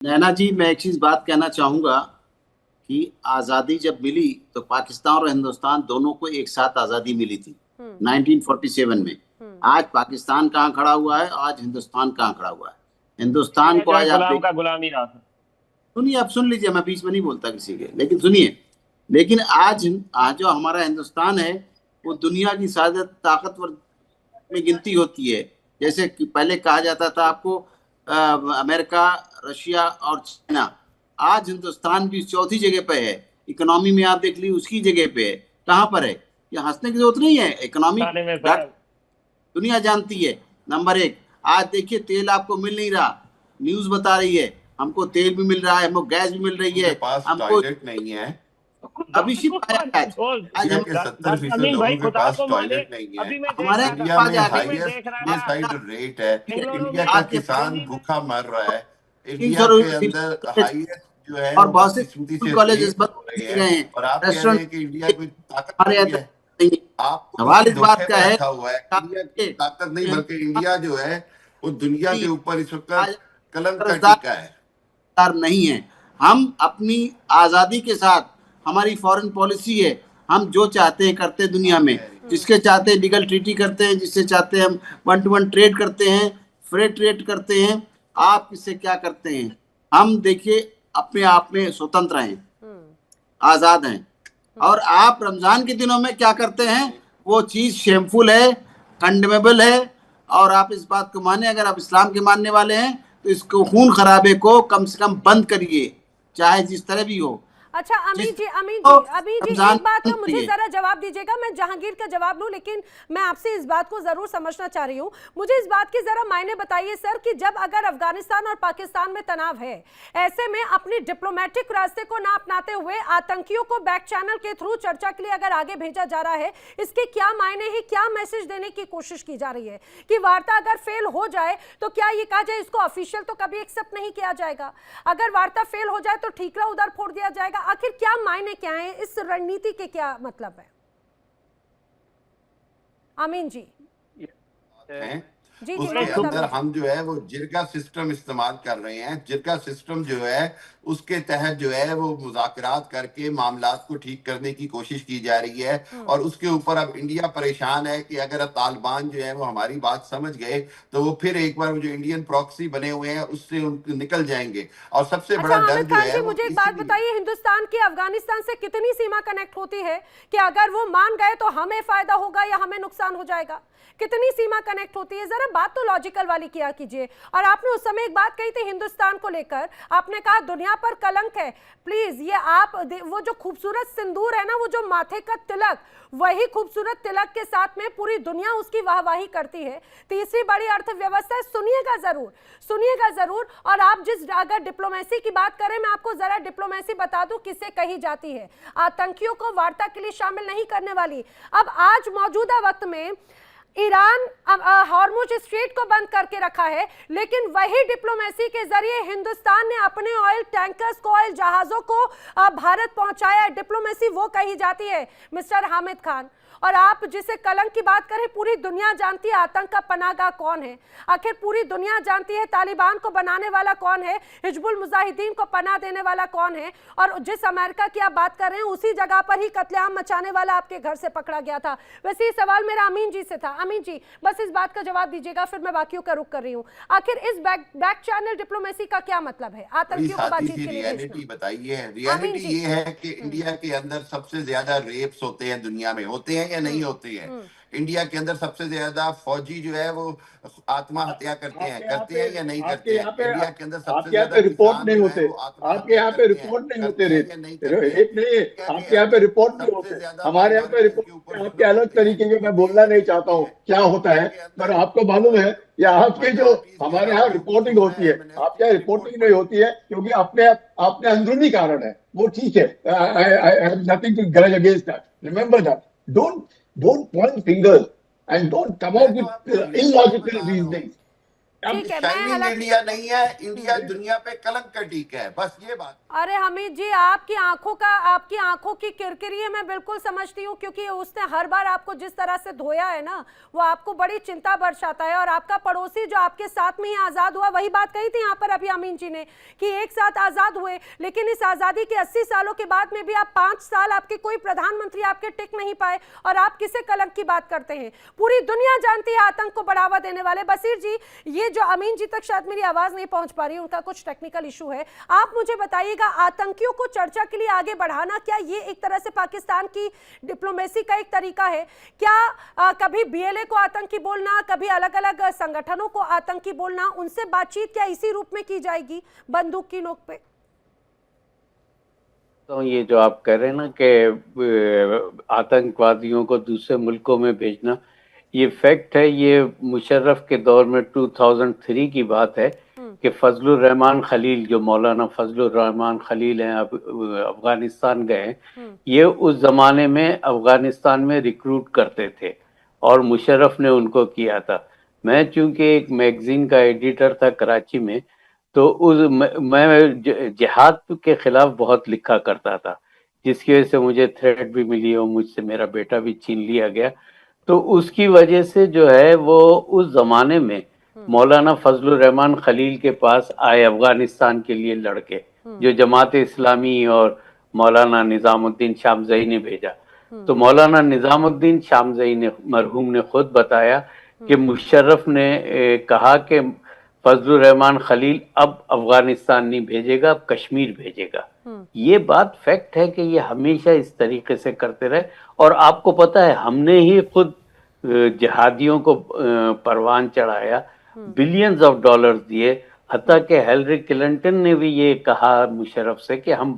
नैना जी, मैं एक चीज बात कहना चाहूंगा कि आजादी जब मिली तो पाकिस्तान और हिंदुस्तान दोनों को एक साथ आजादी मिली थी 1947 में। आज पाकिस्तान कहाँ खड़ा हुआ है, आज हिंदुस्तान कहाँ खड़ा हुआ है। हिंदुस्तान को जो है आज आप गुलाम देख, का गुलाम ही रहा था। सुनिए, आप सुन लीजिए, मैं बीच में नहीं बोलता किसी के, लेकिन सुनिए। लेकिन आज आज जो हमारा हिंदुस्तान है वो दुनिया की साझा ताकतवर में गिनती होती है। जैसे कि पहले कहा जाता था आपको, अमेरिका, रशिया और चाइना। आज हिंदुस्तान भी चौथी जगह पे है। इकोनॉमी में आप देख लीजिए, उसकी जगह पे है। कहाँ पर है? ये हंसने की जरूरत नहीं है। इकोनॉमिक खाने में डाटा सर। दुनिया जानती है। नंबर एक, आज देखिए तेल आपको मिल नहीं रहा। न्यूज बता रही है हमको तेल भी मिल रहा है, हमको गैस भी मिल रही के है, पास हमको टॉयलेट नहीं है। अभी शिप आया है। आज इंडिया हम के 70% अमीन भाई लोगों के खुदा पास को माने। टॉयलेट नहीं है। अभी मैं देख हमारे रहा यहाँ था। इंडिया आज में आ अभी मैं हाईएस्ट देख रहा था सुसाइड रेट है। बेंगलुरु इंडिया में, का आज किसान दिल्ली में। भूखा मर रहा है। तीन इंडिया सौ के अंदर हाईएस्ट जो है और वो बहुत से बदकिस्मती स्कूल से कॉलेजेस रेप बंद हो कर रहे दिए हैं। गए हैं। और आप कह रहे रेस्टोरेंट हैं कि इंडिया कोई हमारे यहाँ ताकतवर है। नहीं है। आपको सवाल इसी इस बात धोखे का में है रखा हुआ है। इंडिया की ताकत नहीं, बल्कि इंडिया जो है वो दुनिया के ऊपर इस आज वक्त कलंक का कर्जदार टीका है। नहीं है। हम अपनी आजादी के साथ, हमारी फॉरेन पॉलिसी है, हम जो चाहते हैं करते हैं दुनिया आप में। कह रही हैं जिसके चाहते हैं लीगल ट्रीटी करते हैं, जिससे चाहते हैं हम वन टू वन ट्रेड करते हैं, फ्रेट ट्रेड करते हैं। आप इससे क्या करते हैं? हम देखिए अपने आप में स्वतंत्र हैं, आजाद हैं। और आप रमजान के दिनों में क्या करते हैं? वो चीज शेमफुल है, कंडेमेबल है। और आप इस बात को माने, अगर आप इस्लाम के मानने वाले हैं तो इसको खून खराबे को कम से कम बंद करिए, चाहे जिस तरह भी हो। अच्छा जिस अमीन तो जी, अभी जी रमजान एक बात का बंद मुझे करिए। जरा जवाब दीजिएगा। मैं जहांगीर का जवाब लूं, लेकिन मैं आपसे इस बात को जरूर समझना चाह रही हूं। मुझे इस बात के जरा मायने बताइए सर कि जब अगर अफगानिस्तान और पाकिस्तान में तनाव है, ऐसे में अपनी डिप्लोमेटिक रास्ते को ना अपनाते हुए आतंकियों को बैक चैनल के थ्रू चर्चा के लिए अगर आगे भेजा जा रहा है, इसके क्या मायने हैं? क्या मैसेज देने की कोशिश की जा रही है कि वार्ता अगर फेल हो जाए तो क्या ये कहा जाए इसको ऑफिशियल तो कभी एक्सेप्ट नहीं किया जाएगा, अगर वार्ता फेल हो जाए तो ठीकरा उधर फोड़ दिया जाएगा? आखिर क्या मायने क्या है? इस रणनीति के क्या मतलब है? आमीन जी। हैं। जी जी उसके मोहम्मद अंदर आमीन जी। हम जो है वो जिरगा सिस्टम इस्तेमाल कर रहे हैं। जिरगा सिस्टम जो है उसके तहत जो है वो मुज़ाकरात करके मामलात को ठीक करने की कोशिश की जा रही है। और उसके ऊपर अब इंडिया परेशान है कि अगर तालिबान जो है वो हमारी बात समझ गए तो वो फिर एक बार वो जो इंडियन प्रॉक्सी बने हुए हैं उससे उनको निकल जाएंगे। और सबसे अच्छा बड़ा डर हामिद जो खान है जी, वो मुझे एक बात इसीलिए बताइए, हिंदुस्तान की अफगानिस्तान से कितनी सीमा कनेक्ट होती है कि अगर वो मान गए तो हमें फायदा होगा या हमें नुकसान हो जाएगा? कितनी सीमा कनेक्ट होती है? जरा बात तो लॉजिकल वाली किया कीजिए। और आपने उस समय एक बात कही थी हिंदुस्तान को लेकर, आपने कहा दुनिया पर कलंक है। प्लीज ये आप वो जो खूबसूरत सिंदूर है ना, वो जो माथे का तिलक, वही खूबसूरत तिलक के साथ में पूरी दुनिया उसकी वाहवाही करती है। तीसरी बड़ी अर्थव्यवस्था है। सुनिएगा जरूर, सुनिएगा जरूर। और आप जिस अगर डिप्लोमेसी की बात करें, मैं आपको जरा डिप्लोमेसी बता दूं किसे कही जाती है। आतंकियों को वार्ता के लिए शामिल नहीं करने वाली। अब आज मौजूदा वक्त में ईरान हॉर्मुज स्ट्रेट को बंद करके रखा है, लेकिन वही डिप्लोमेसी के जरिए हिंदुस्तान ने अपने ऑयल टैंकर्स को, ऑयल जहाजों को भारत पहुंचाया। डिप्लोमेसी वो कही जाती है मिस्टर हामिद खान। और आप जिसे कलंक की बात करें, पूरी दुनिया जानती है आतंक का पनाहगाह कौन है। आखिर पूरी दुनिया जानती है तालिबान को बनाने वाला कौन है, हिजबुल मुजाहिदीन को पनाह देने वाला कौन है। और जिस अमेरिका की आप बात कर रहे हैं, उसी जगह पर ही कत्लेआम मचाने वाला आपके घर से पकड़ा गया था। वैसे ये सवाल मेरा अमीन जी से था। अमीन जी बस इस बात का जवाब दीजिएगा, फिर मैं बाकियों का रुख कर रही हूँ। आखिर इस बैक चैनल डिप्लोमेसी का क्या मतलब है? आतंकियों को बातचीत के लिए रियलिटी बताइए। रियलिटी ये है कि इंडिया के अंदर सबसे ज्यादा रेप्स होते हैं दुनिया में, होते हैं या नहीं होते हैं। इंडिया के अंदर सबसे ज्यादा फौजी जो है वो आत्महत्या करते हैं या नहीं करते हैं। इंडिया के अंदर सबसे आपके यहाँ ज्यादा पे रिपोर्ट किसान नहीं जो होते। है वो आपके आत्महत्या यहाँ पे करते रिपोर्ट नहीं होते हैं रेप। या नहीं करते हैं। रेप नहीं है, आपके यहाँ पे रिपोर्ट नहीं सबसे होते। ज्यादा हमारे यहाँ पे माइनॉरिटी के रिपोर्ट ऊपर आपके जुल्म अलग होते हैं, तरीके के, मैं होते बोलना हैं नहीं या चाहता नहीं हूँ है। क्या होता है, इंडिया के पर अंदर आपको मालूम है या आपके जो माइनॉरिटीज के हमारे यहाँ साथ जो रिपोर्टिंग कुछ हो रहा होती है, है, मैंने आपके यहाँ उसकी रिपोर्ट रिपोर्टिंग नहीं पढ़ी। होती है क्योंकि अपने अपने अंदरूनी कारण है, वो ठीक है। I have nothing to grudge against that, remember that. Don't don't point fingers and don't come मैं आउट तो आपको विद रियलिटी इलॉजिकल बता रहा हूँ। रीजनिंग। ठीक है, मैं शाइनिंग हालांकि इंडिया नहीं है, इंडिया दुनिया पे कलंक का टीका है, बस ये बात। अरे हमीद जी, आपकी आंखों की किरकिरी मैं बिल्कुल समझती हूँ, क्योंकि उसने हर बार आपको जिस तरह से धोया है ना, वो आपको बड़ी चिंता बरसाता है। और आपका पड़ोसी जो आपके साथ में ही आजाद हुआ, वही बात कही थी यहाँ पर अभी अमीन जी ने कि एक साथ आजाद हुए, लेकिन इस आजादी के 80 सालों के बाद में भी आप 5 साल आपके कोई प्रधानमंत्री आपके टिक नहीं पाए, और आप किसे कलंक की बात करते हैं? पूरी दुनिया जानती है आतंक को बढ़ावा देने वाले। बसीर जी, ये जो अमीन जी तक शायद मेरी आवाज नहीं पहुंच पा रही, उनका कुछ टेक्निकल इशू है, आप मुझे बताइएगा, आतंकियों को चर्चा के लिए आगे बढ़ाना, क्या ये एक तरह से पाकिस्तान की डिप्लोमेसी का एक तरीका है? क्या कभी बीएलए को आतंकी बोलना, कभी अलग अलग संगठनों को आतंकी बोलना, उनसे बातचीत क्या इसी रूप में की जाएगी, बंदूक की नोक पे? तो ये जो आप कह रहे हैं ना कि आतंकवादियों को दूसरे मुल्कों में भेजना, ये फैक्ट है। ये मुशर्रफ के दौर में 2003 की बात है कि फजलुर रहमान खलील, जो मौलाना फजलुर रहमान खलील हैं, अब अफगानिस्तान गए हैं, ये उस जमाने में अफगानिस्तान में रिक्रूट करते थे और मुशर्रफ ने उनको किया था। मैं चूंकि एक मैगजीन का एडिटर था कराची में, तो मैं जिहाद के खिलाफ बहुत लिखा करता था, जिसकी वजह से मुझे थ्रेट भी मिली और मुझसे मेरा बेटा भी छीन लिया गया। तो उसकी वजह से जो है वो उस जमाने में मौलाना फजलुर रहमान खलील के पास आए अफगानिस्तान के लिए लड़के, जो जमात इस्लामी और मौलाना निजामुद्दीन शामज़ई ने भेजा। तो मौलाना निजामुद्दीन शामज़ई ने, मरहूम ने खुद बताया कि मुशर्रफ ने कहा कि फजलुर रहमान खलील अब अफगानिस्तान नहीं भेजेगा, अब कश्मीर भेजेगा। ये बात फैक्ट है कि ये हमेशा इस तरीके से करते रहे। और आपको पता है, हमने ही खुद जिहादियों को परवान चढ़ाया, बिलियंस ऑफ डॉलर्स दिए, हत्ता कि हिलरी क्लिंटन ने भी ये कहा मुशर्रफ से कि हम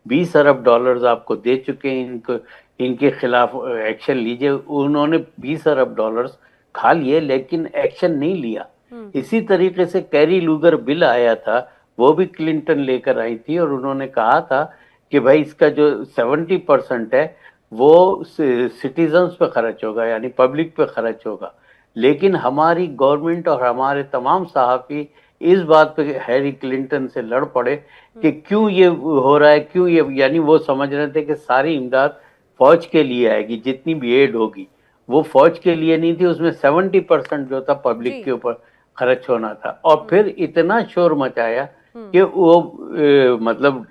20 अरब डॉलर्स आपको दे चुके हैं, इनके खिलाफ एक्शन लीजिए। उन्होंने 20 अरब डॉलर्स खा लिए, लेकिन एक्शन नहीं लिया। इसी तरीके से कैरी लूगर बिल आया था, वो भी क्लिंटन लेकर आई थी, और उन्होंने कहा था कि भाई इसका जो 70% है वो सिटीजन्स पे खर्च होगा, यानी पब्लिक पे खर्च होगा। लेकिन हमारी गवर्नमेंट और हमारे तमाम सहाफ़ी इस बात पे हैरी क्लिंटन से लड़ पड़े कि क्यों ये हो रहा है, क्यों ये, यानी वो समझ रहे थे कि सारी इमदाद फौज के लिए आएगी, जितनी भी एड होगी वो फौज के लिए नहीं थी, उसमें 70% जो था पब्लिक के ऊपर खर्च होना था। और फिर इतना शोर मचाया कि वो मतलब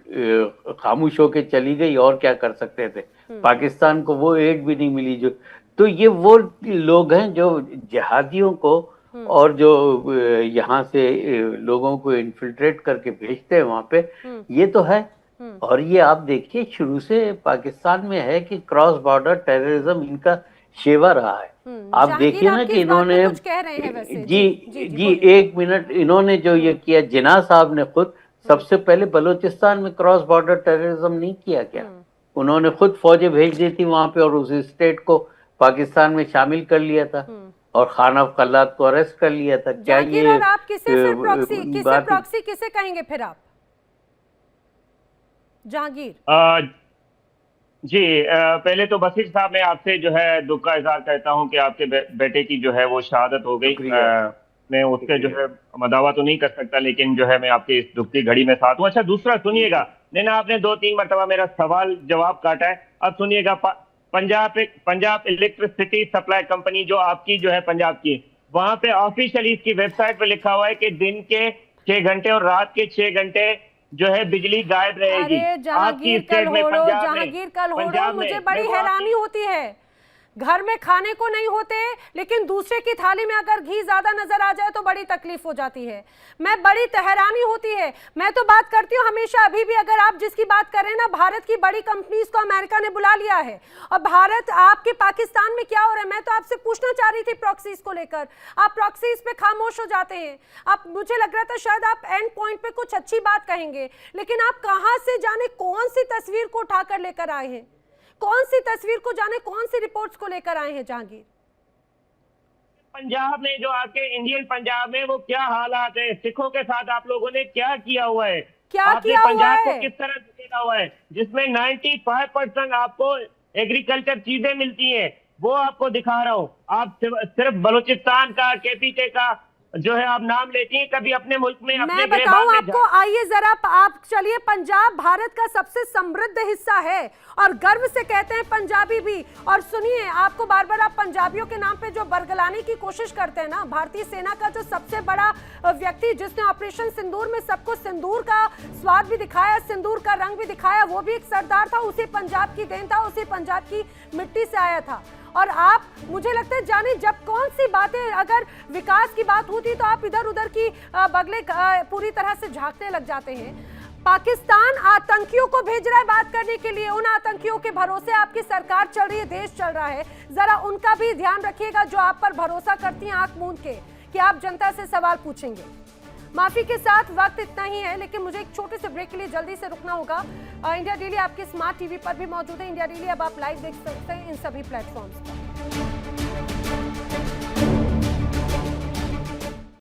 खामोश होके चली गई, और क्या कर सकते थे। पाकिस्तान को वो एड भी नहीं मिली। जो तो ये वो लोग हैं जो जिहादियों को और जो यहाँ से लोगों को इन्फिल्ट्रेट करके भेजते हैं वहां पे, ये तो है। और ये आप देखिए, शुरू से पाकिस्तान में है कि क्रॉस बॉर्डर टेररिज्म इनका शेवा रहा है। आप देखिए ना कि इन्होंने, कुछ कह रहे हैं वैसे। जी, एक मिनट, इन्होंने जो ये किया, जिन्ना साहब ने खुद सबसे पहले बलूचिस्तान में क्रॉस बॉर्डर टेररिज्म नहीं किया क्या? उन्होंने खुद फौजें भेज दी थी वहां पे और उस स्टेट को पाकिस्तान में शामिल कर लिया था और खान अफ खल्लाद को अरेस्ट कर लिया था। क्या ये आप किसे प्रॉक्सी किसे कहेंगे फिर आप, जहांगीर? जी, पहले तो बसीर साहब, मैं आपसे जो है दुख का इजहार करता हूं कि आपके बेटे की जो है वो शहादत हो गई। मैं उससे जो है मदावा तो नहीं कर सकता, लेकिन जो है मैं आपके इस दुख की घड़ी में साथ हूं। अच्छा, दूसरा सुनिएगा, नैना आपने 2-3 मरतबा मेरा सवाल जवाब काटा है, अब सुनिएगा। पंजाब इलेक्ट्रिसिटी सप्लाई कंपनी जो आपकी जो है पंजाब की, वहां पे ऑफिशियली इसकी वेबसाइट पे लिखा हुआ है कि दिन के 6 घंटे और रात के 6 घंटे जो है बिजली गायब रहेगी। आपकी स्टेट में, पंजाब में मुझे बड़ी हैरानी होती है, घर में खाने को नहीं होते, लेकिन दूसरे की थाली में अगर घी ज्यादा नजर आ जाए तो बड़ी तकलीफ हो जाती है। मैं बड़ी हैरानी होती है। मैं तो बात करती हूँ हमेशा, अभी भी अगर आप जिसकी बात कर रहे हैं ना, भारत की बड़ी कंपनीज को अमेरिका ने बुला लिया है, और भारत, आपके पाकिस्तान में क्या हो रहा है? मैं तो आपसे पूछना चाह रही थी प्रॉक्सीज को लेकर, आप प्रॉक्सीज पे खामोश हो जाते हैं। आप, मुझे लग रहा था शायद आप एंड पॉइंट पे कुछ अच्छी बात कहेंगे, लेकिन आप कहां से जाने कौन सी तस्वीर को उठाकर लेकर आए हैं, कौन सी तस्वीर को जाने कौन सी रिपोर्ट्स को लेकर आए हैं जहांगीर? पंजाब में, जो आपके इंडियन पंजाब में, वो क्या हालात है? सिखों के साथ आप लोगों ने क्या किया हुआ है? आपने पंजाब को किस तरह धकेला हुआ है, जिसमें 95% आपको एग्रीकल्चर चीजें मिलती हैं, वो आपको दिखा रहा हूँ। आप सिर्फ बलूचिस्तान का, केपीके का जो है आप नाम लेती हैं, कभी अपने मुल्क में अपने मैं बताऊं आपको, आइए जरा आप चलिए, पंजाब भारत का सबसे समृद्ध हिस्सा है और गर्व से कहते हैं पंजाबी भी। और सुनिए, आपको बार बार आप पंजाबियों के नाम पे जो बरगलाने की कोशिश करते हैं ना, भारतीय सेना का जो सबसे बड़ा व्यक्ति जिसने ऑपरेशन सिंदूर में सबको सिंदूर का स्वाद भी दिखाया, सिंदूर का रंग भी दिखाया, वो भी एक सरदार था, उसी पंजाब की देन था, उसी पंजाब की मिट्टी से आया था। और आप, मुझे लगता है जाने जब कौन सी बातें, अगर विकास की बात होती तो आप इधर उधर की बगले पूरी तरह से झांकने लग जाते हैं। पाकिस्तान आतंकियों को भेज रहा है बात करने के लिए, उन आतंकियों के भरोसे आपकी सरकार चल रही है, देश चल रहा है। जरा उनका भी ध्यान रखिएगा जो आप पर भरोसा करती हैं आंख मूंद के कि आप जनता से सवाल पूछेंगे। माफी के साथ वक्त इतना ही है, लेकिन मुझे एक छोटे से ब्रेक के लिए जल्दी से रुकना होगा। इंडिया डेली आपके स्मार्ट टीवी पर भी मौजूद है। इंडिया डेली अब आप लाइव देख सकते हैं इन सभी प्लेटफॉर्म्स पर।